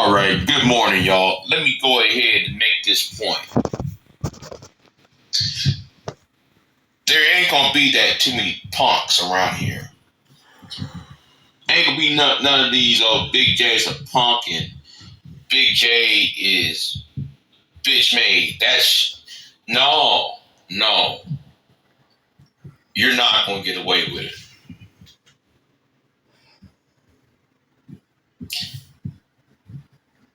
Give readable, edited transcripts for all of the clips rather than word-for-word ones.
All right, good morning, y'all. Let me go ahead and make this point. There ain't gonna be that too many punks around here. Ain't gonna be none of these Big J's a punk and Big J is bitch made. No. You're not gonna get away with it.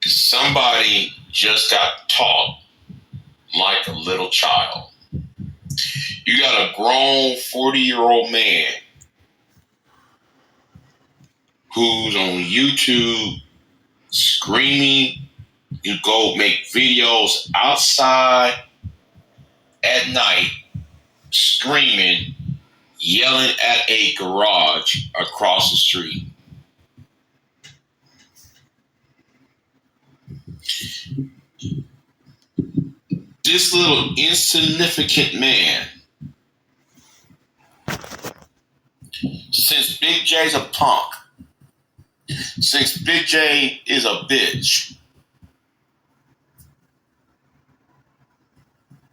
Somebody just got taught like a little child. You got a grown 40-year-old man who's on YouTube screaming. You go make videos outside at night, screaming, yelling at a garage across the street. This little insignificant man, since Big J's a punk, since Big J is a bitch,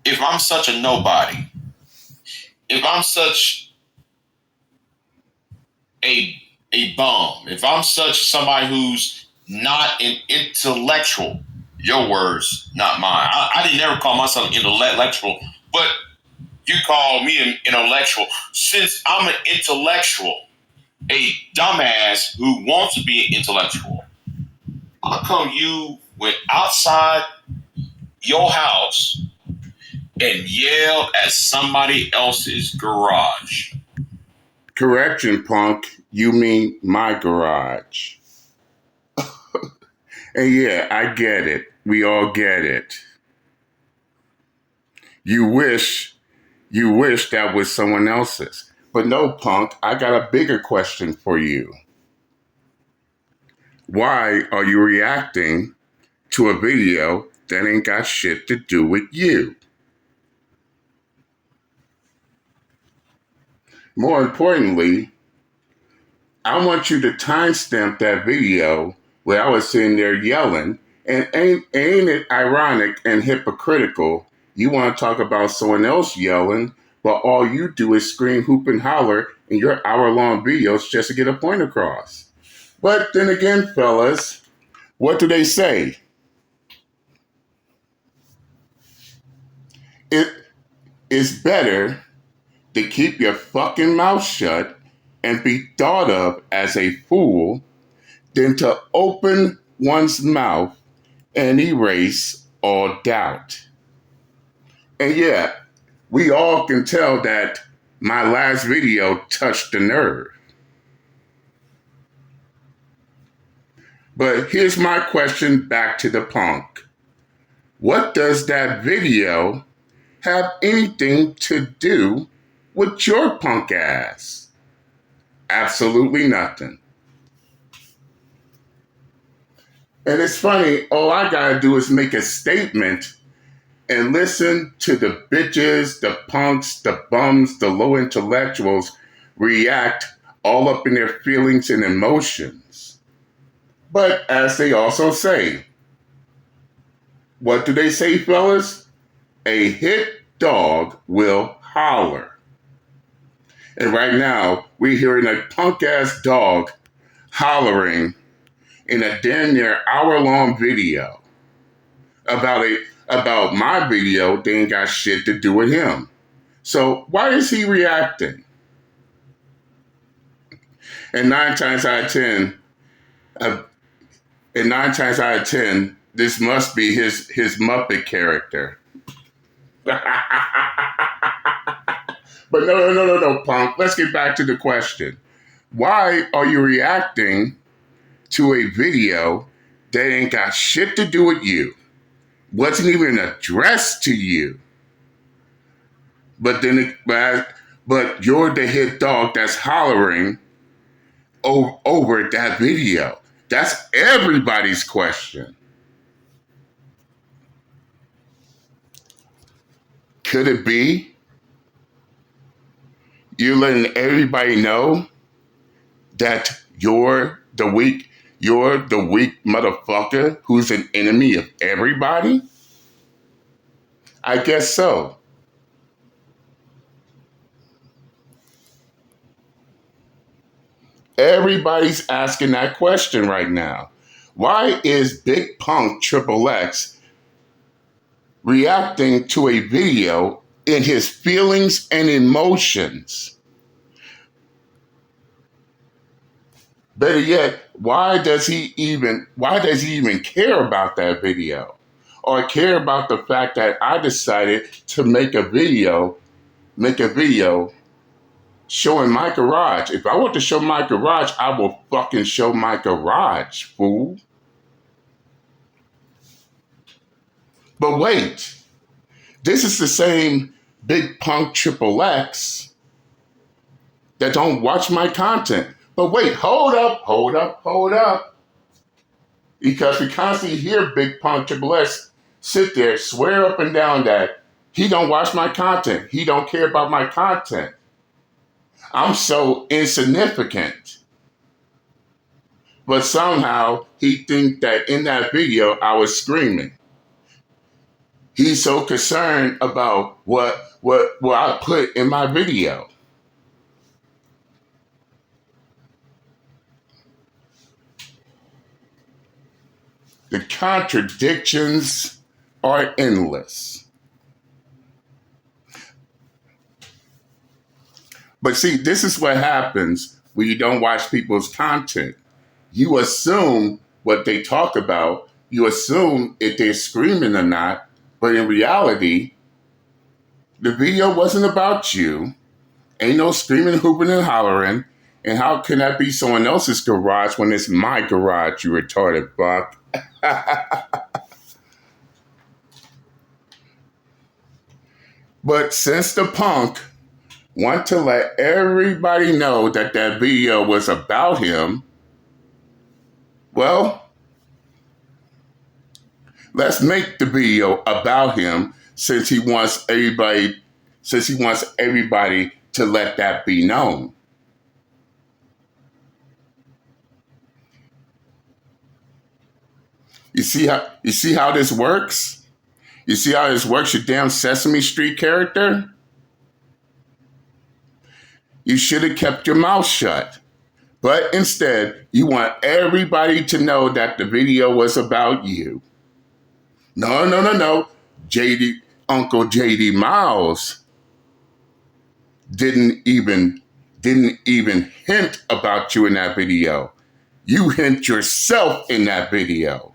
if I'm such a nobody, if I'm such a bum, if I'm such somebody who's not an intellectual, your words, not mine. I didn't ever call myself intellectual, but you call me an intellectual. Since I'm an intellectual, a dumbass who wants to be an intellectual, how come you went outside your house and yelled at somebody else's garage? Correction, punk. You mean my garage. And yeah, I get it. We all get it. You wish that was someone else's. But no, punk, I got a bigger question for you. Why are you reacting to a video that ain't got shit to do with you? More importantly, I want you to timestamp that video where I was sitting there yelling, and ain't it ironic and hypocritical? You want to talk about someone else yelling, but all you do is scream, hoop, and holler in your hour-long videos just to get a point across. But then again, fellas, what do they say? It is better to keep your fucking mouth shut and be thought of as a fool than to open one's mouth and erase all doubt. And yeah, we all can tell that my last video touched the nerve. But here's my question back to the punk. What does that video have anything to do with your punk ass? Absolutely nothing. And it's funny, all I gotta do is make a statement and listen to the bitches, the punks, the bums, the low intellectuals react all up in their feelings and emotions. But as they also say, what do they say, fellas? A hit dog will holler. And right now, we're hearing a punk-ass dog hollering in a damn near hour-long video about my video. They ain't got shit to do with him. So why is he reacting? And nine times out of ten, this must be his Muppet character. But no, punk. Let's get back to the question. Why are you reacting to a video that ain't got shit to do with you? Wasn't even addressed to you. But you're the hit dog that's hollering over that video. That's everybody's question. Could it be you're letting everybody know that you're the weak, You're the weak motherfucker who's an enemy of everybody? I guess so. Everybody's asking that question right now. Why is Big Punk Triple X reacting to a video in his feelings and emotions? Better yet, why does he even care about that video? Or care about the fact that I decided to make a video showing my garage. If I want to show my garage, I will fucking show my garage, fool. But wait, this is the same Big Punk Triple X that don't watch my content. But wait, hold up. Because we constantly hear Big Punk Triple X sit there, swear up and down that he don't watch my content. He don't care about my content. I'm so insignificant. But somehow he think that in that video I was screaming. He's so concerned about what I put in my video. The contradictions are endless. But see, this is what happens when you don't watch people's content. You assume what they talk about. You assume if they're screaming or not. But in reality, the video wasn't about you. Ain't no screaming, hooping, and hollering. And how can that be someone else's garage when it's my garage, you retarded fuck? But since the punk want to let everybody know that that video was about him, well, let's make the video about him since he wants everybody to let that be known. You see how this works? You see how this works, you damn Sesame Street character? You should have kept your mouth shut. But instead, you want everybody to know that the video was about you. No. Uncle JD Miles didn't even hint about you in that video. You hint yourself in that video.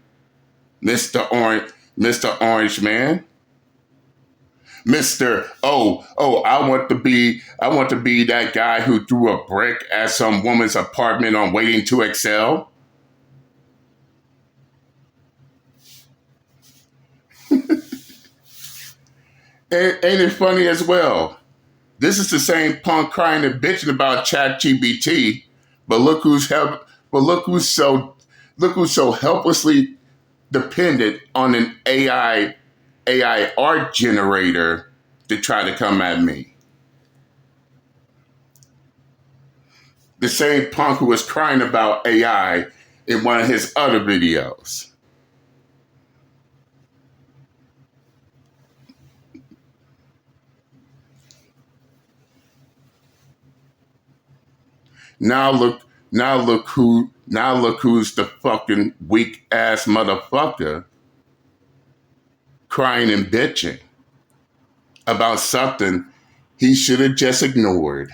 Mr. Orange Man. Mr. I want to be that guy who threw a brick at some woman's apartment on Waiting to Excel. Ain't it funny as well? This is the same punk crying and bitching about ChatGPT, but look who's so helplessly dependent on an AI art generator to try to come at me. The same punk who was crying about AI in one of his other videos. Now look who's the fucking weak ass motherfucker crying and bitching about something he should have just ignored.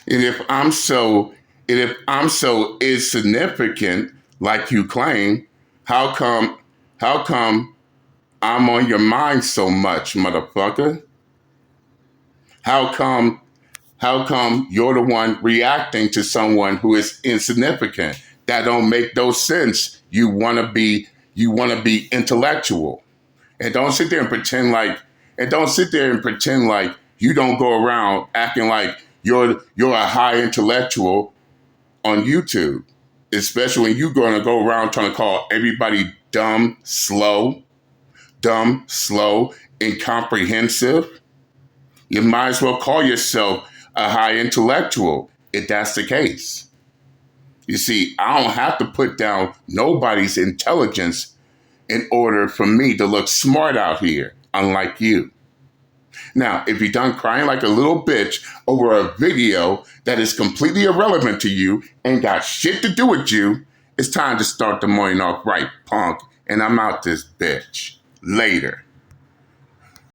And if I'm so insignificant like you claim, how come I'm on your mind so much, motherfucker? How come you're the one reacting to someone who is insignificant? That don't make no sense. You wanna be intellectual. And don't sit there and pretend like you don't go around acting like you're a high intellectual on YouTube. Especially when you're gonna go around trying to call everybody dumb, slow, incomprehensive. You might as well call yourself a high intellectual if that's the case. You see, I don't have to put down nobody's intelligence in order for me to look smart out here, unlike you. Now, if you're done crying like a little bitch over a video that is completely irrelevant to you and got shit to do with you, it's time to start the morning off right, punk. And I'm out this bitch. Later.